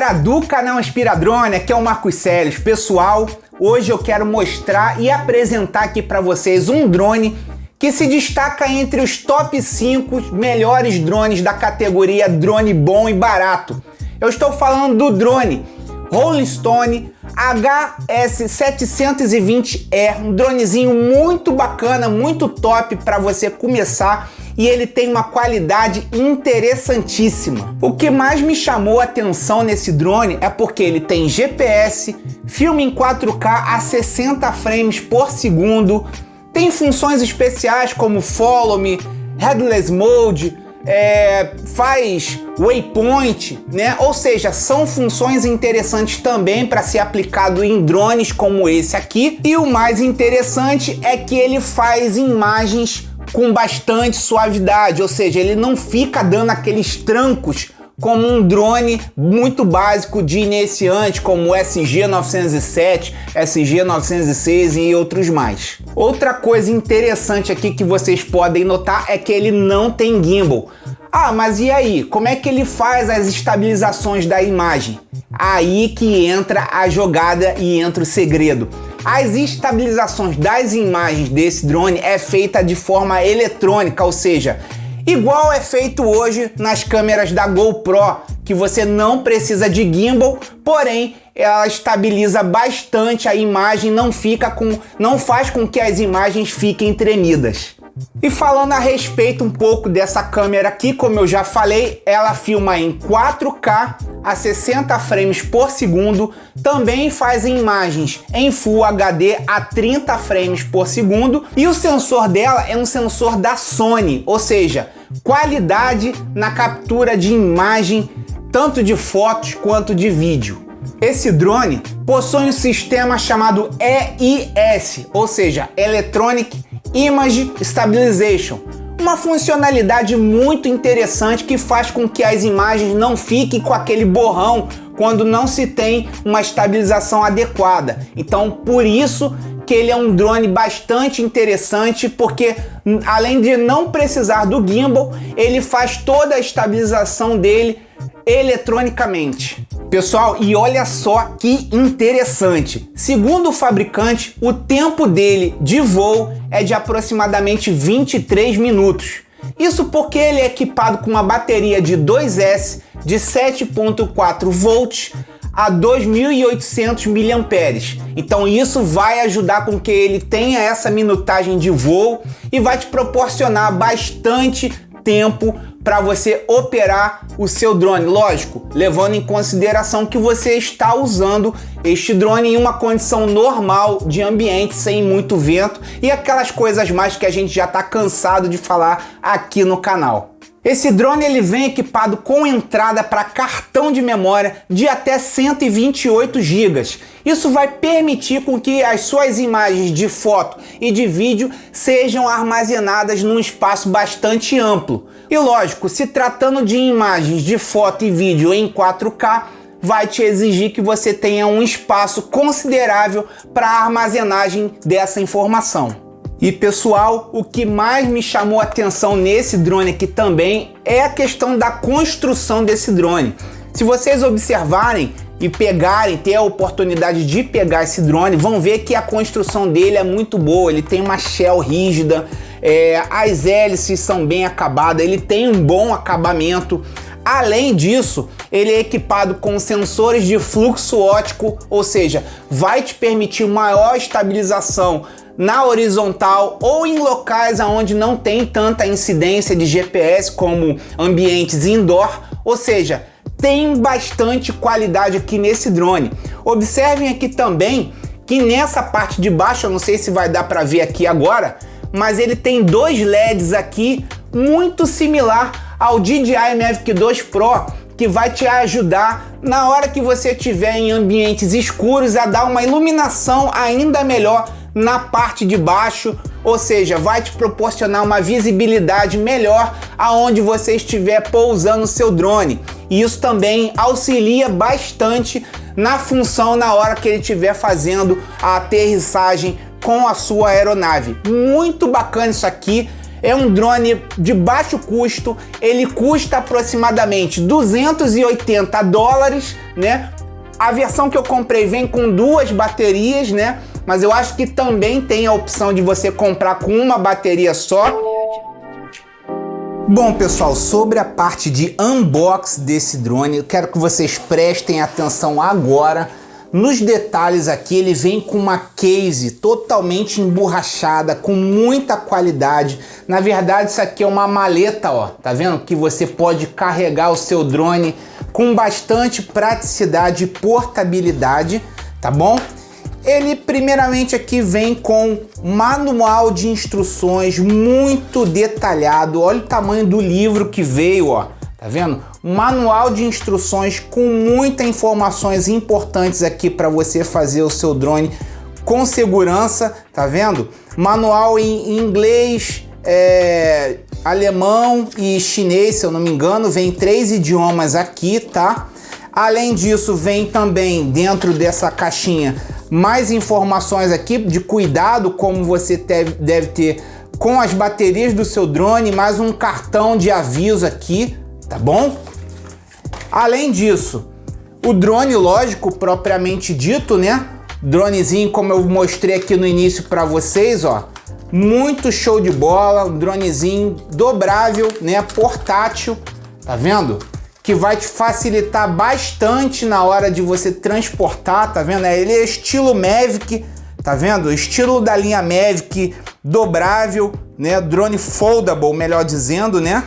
Galera do canal Inspiradrone, aqui é o Marcos Célios. Pessoal, hoje eu quero mostrar e apresentar aqui para vocês um drone que se destaca entre os top 5 melhores drones da categoria drone bom e barato. Eu estou falando do drone Rolling Stone HS720E, um dronezinho muito bacana, muito top para você começar, e ele tem uma qualidade interessantíssima. O que mais me chamou a atenção nesse drone é porque ele tem GPS, filme em 4K a 60 frames por segundo, tem funções especiais como Follow Me, Headless Mode, faz waypoint, né? Ou seja, são funções interessantes também para ser aplicado em drones como esse aqui. E o mais interessante é que ele faz imagens com bastante suavidade, ou seja, ele não fica dando aqueles trancos como um drone muito básico de iniciante, como o SG907, SG906 e outros mais. Outra coisa interessante aqui que vocês podem notar é que ele não tem gimbal. Ah, mas e aí? Como é que ele faz as estabilizações da imagem? Aí que entra a jogada e entra o segredo. As estabilizações das imagens desse drone é feita de forma eletrônica, ou seja, igual é feito hoje nas câmeras da GoPro, que você não precisa de gimbal, porém ela estabiliza bastante a imagem, não faz com que as imagens fiquem tremidas. E falando a respeito um pouco dessa câmera aqui, como eu já falei, ela filma em 4K a 60 frames por segundo, também faz imagens em Full HD a 30 frames por segundo, e o sensor dela é um sensor da Sony, ou seja, qualidade na captura de imagem, tanto de fotos quanto de vídeo. Esse drone possui um sistema chamado EIS, ou seja, Electronic Image Stabilization, uma funcionalidade muito interessante que faz com que as imagens não fiquem com aquele borrão quando não se tem uma estabilização adequada. Então, por isso que ele é um drone bastante interessante, porque além de não precisar do gimbal, ele faz toda a estabilização dele eletronicamente. Pessoal, e olha só que interessante. Segundo o fabricante, o tempo dele de voo é de aproximadamente 23 minutos. Isso porque ele é equipado com uma bateria de 2S de 7.4 volts a 2.800 mAh. Então isso vai ajudar com que ele tenha essa minutagem de voo e vai te proporcionar bastante tempo para você operar o seu drone, lógico, levando em consideração que você está usando este drone em uma condição normal de ambiente, sem muito vento e aquelas coisas mais que a gente já está cansado de falar aqui no canal. Esse drone ele vem equipado com entrada para cartão de memória de até 128 GB. Isso vai permitir com que as suas imagens de foto e de vídeo sejam armazenadas num espaço bastante amplo. E lógico, se tratando de imagens de foto e vídeo em 4K, vai te exigir que você tenha um espaço considerável para a armazenagem dessa informação. E pessoal, o que mais me chamou a atenção nesse drone aqui também é a questão da construção desse drone. Se vocês observarem e ter a oportunidade de pegar esse drone, vão ver que a construção dele é muito boa. Ele tem uma shell rígida, as hélices são bem acabadas, ele tem um bom acabamento. Além disso, ele é equipado com sensores de fluxo óptico, ou seja, vai te permitir maior estabilização na horizontal ou em locais onde não tem tanta incidência de GPS como ambientes indoor, ou seja, tem bastante qualidade aqui nesse drone. Observem aqui também que nessa parte de baixo, eu não sei se vai dar para ver aqui agora, mas ele tem dois LEDs aqui muito similar ao DJI Mavic 2 Pro, que vai te ajudar na hora que você estiver em ambientes escuros a dar uma iluminação ainda melhor na parte de baixo, ou seja, vai te proporcionar uma visibilidade melhor aonde você estiver pousando o seu drone. E isso também auxilia bastante na função na hora que ele estiver fazendo a aterrissagem com a sua aeronave. Muito bacana isso aqui. É um drone de baixo custo, ele custa aproximadamente $280, né? A versão que eu comprei vem com 2 baterias, né? Mas eu acho que também tem a opção de você comprar com uma bateria só. Bom, pessoal, sobre a parte de unboxing desse drone, eu quero que vocês prestem atenção agora nos detalhes aqui. Ele vem com uma case totalmente emborrachada, com muita qualidade. Na verdade, isso aqui é uma maleta, ó, tá vendo? Que você pode carregar o seu drone com bastante praticidade e portabilidade, tá bom? Ele primeiramente aqui vem com manual de instruções muito detalhado. Olha o tamanho do livro que veio, ó. Tá vendo? Um manual de instruções com muitas informações importantes aqui para você fazer o seu drone com segurança, tá vendo? Manual em inglês, alemão e chinês, se eu não me engano, vem 3 idiomas aqui, tá? Além disso, vem também dentro dessa caixinha mais informações aqui de cuidado, como você deve ter com as baterias do seu drone, mais um cartão de aviso aqui, tá bom? Além disso, o drone, lógico, propriamente dito, né? Dronezinho, como eu mostrei aqui no início para vocês, ó, muito show de bola, um dronezinho dobrável, né? Portátil, tá vendo? Que vai te facilitar bastante na hora de você transportar, tá vendo? Ele é estilo Mavic, tá vendo? Estilo da linha Mavic, dobrável, né? Drone foldable, melhor dizendo, né?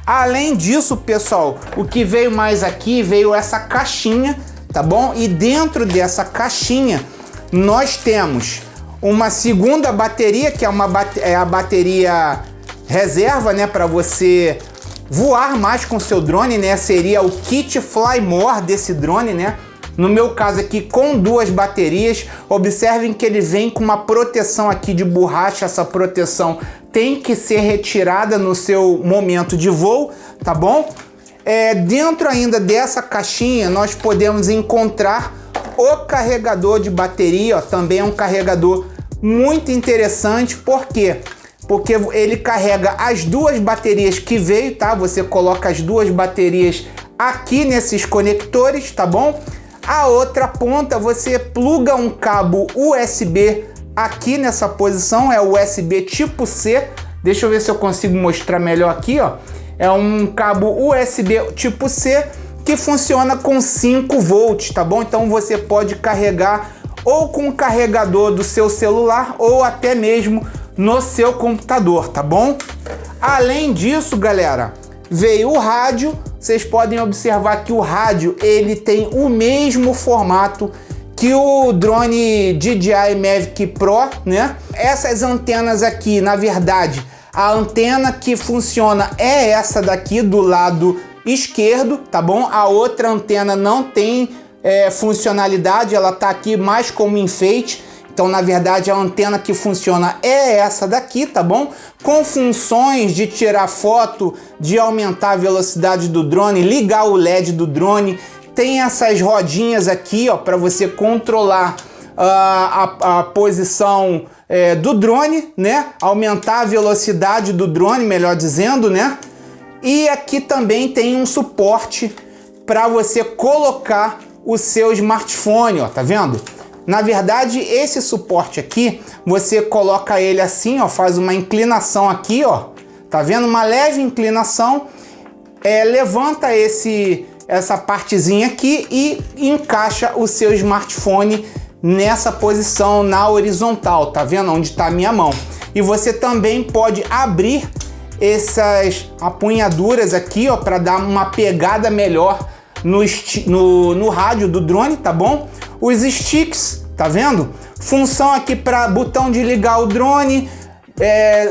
Além disso, pessoal, o que veio mais aqui, veio essa caixinha, tá bom? E dentro dessa caixinha, nós temos uma segunda bateria, que é a bateria reserva, né? Para você voar mais com seu drone, né? Seria o kit Fly More desse drone, né? No meu caso aqui, com 2 baterias. Observem que ele vem com uma proteção aqui de borracha. Essa proteção tem que ser retirada no seu momento de voo, tá bom? Dentro ainda dessa caixinha, nós podemos encontrar o carregador de bateria, ó, também é um carregador muito interessante. Por quê? Porque ele carrega as 2 baterias que veio, tá? Você coloca as 2 baterias aqui nesses conectores, tá bom? A outra ponta você pluga um cabo USB aqui nessa posição, é o USB tipo C. Deixa eu ver se eu consigo mostrar melhor aqui, ó. É um cabo USB tipo C que funciona com 5 volts, tá bom? Então você pode carregar ou com o carregador do seu celular ou até mesmo no seu computador, tá bom? Além disso, galera, veio o rádio. Vocês podem observar que o rádio, ele tem o mesmo formato que o drone DJI Mavic Pro, né? Essas antenas aqui, na verdade, a antena que funciona é essa daqui do lado esquerdo, tá bom? A outra antena não tem funcionalidade, ela tá aqui mais como enfeite. Então, na verdade, a antena que funciona é essa daqui, tá bom? Com funções de tirar foto, de aumentar a velocidade do drone, ligar o LED do drone. Tem essas rodinhas aqui, ó, para você controlar a posição do drone, né? Aumentar a velocidade do drone, melhor dizendo, né? E aqui também tem um suporte para você colocar o seu smartphone, ó, tá vendo? Na verdade, esse suporte aqui, você coloca ele assim, ó, faz uma inclinação aqui, ó, tá vendo? Uma leve inclinação, levanta essa partezinha aqui e encaixa o seu smartphone nessa posição, na horizontal, tá vendo? Onde está a minha mão. E você também pode abrir essas apunhaduras aqui, ó, para dar uma pegada melhor no rádio do drone, tá bom? Os sticks, tá vendo? Função aqui para botão de ligar o drone,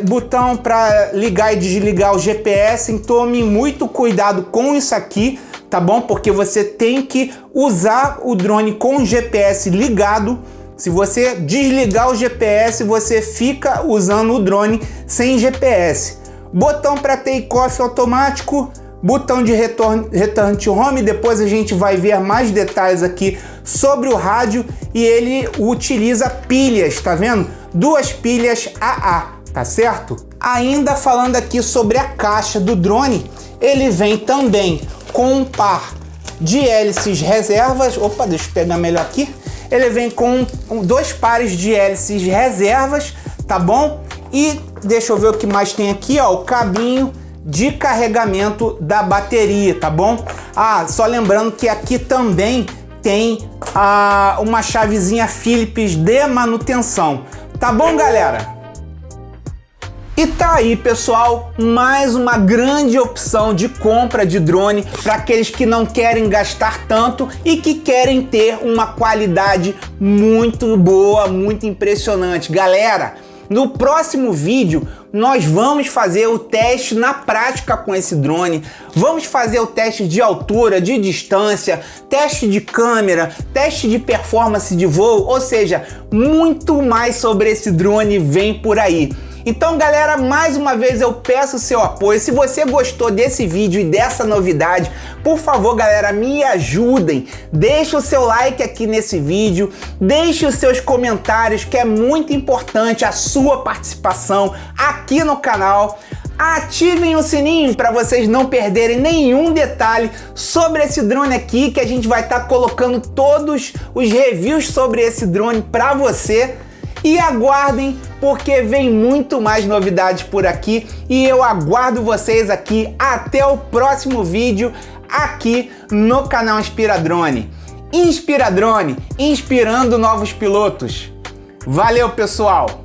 botão para ligar e desligar o GPS. Tome muito cuidado com isso aqui, tá bom? Porque você tem que usar o drone com o GPS ligado. Se você desligar o GPS, você fica usando o drone sem GPS. Botão para take-off automático, botão de return to home. Depois a gente vai ver mais detalhes aqui sobre o rádio. E ele utiliza pilhas, tá vendo? 2 pilhas AA, tá certo? Ainda falando aqui sobre a caixa do drone, ele vem também com um par de hélices reservas. Opa, deixa eu pegar melhor aqui. Ele vem com 2 pares de hélices reservas, tá bom? E deixa eu ver o que mais tem aqui, ó, o cabinho de carregamento da bateria, tá bom? Ah, só lembrando que aqui também tem uma chavezinha Phillips de manutenção, tá bom, galera? E tá aí, pessoal, mais uma grande opção de compra de drone para aqueles que não querem gastar tanto e que querem ter uma qualidade muito boa, muito impressionante. Galera, no próximo vídeo nós vamos fazer o teste na prática com esse drone. Vamos fazer o teste de altura, de distância, teste de câmera, teste de performance de voo, ou seja, muito mais sobre esse drone vem por aí. Então, galera, mais uma vez eu peço o seu apoio. Se você gostou desse vídeo e dessa novidade, por favor, galera, me ajudem. Deixe o seu like aqui nesse vídeo, deixe os seus comentários, que é muito importante a sua participação aqui no canal. Ativem o sininho para vocês não perderem nenhum detalhe sobre esse drone aqui, que a gente vai estar colocando todos os reviews sobre esse drone para você. E aguardem, porque vem muito mais novidades por aqui e eu aguardo vocês aqui até o próximo vídeo aqui no canal Inspiradrone. Inspiradrone, inspirando novos pilotos. Valeu, pessoal!